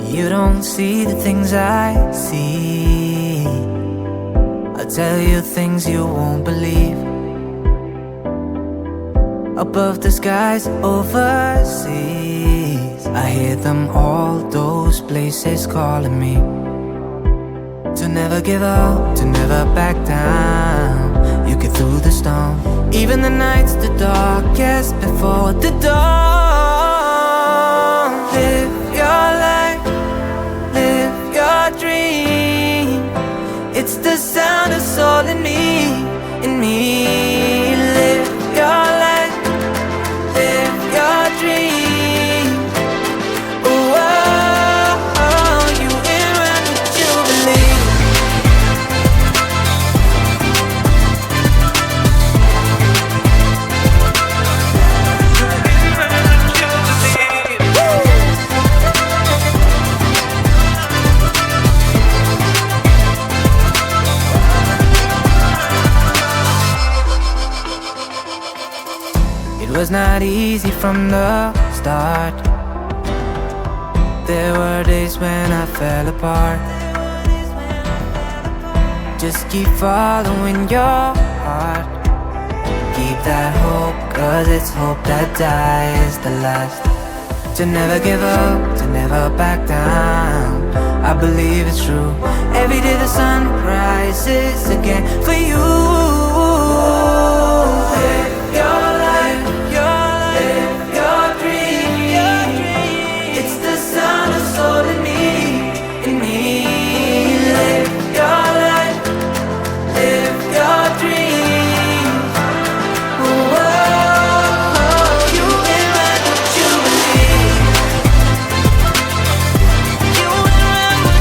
You don't see the things I see. I'll tell you things you won't believe. Above the skies overseas, I hear them all, those places calling me. To never give up, to never back down. You get through the storm, even the nights the darkest before the dawn. Live your life, live your dream. It's the sound of soul in me, in me. Live your life, live your dream. Oh, oh, oh, you in when you believe. It was not easy from the start. There were days when I fell apart. Just keep following your heart. Keep that hope, cause it's hope that dies the last. To never give up, to never back down. I believe it's true. Every day the sun rises again for you.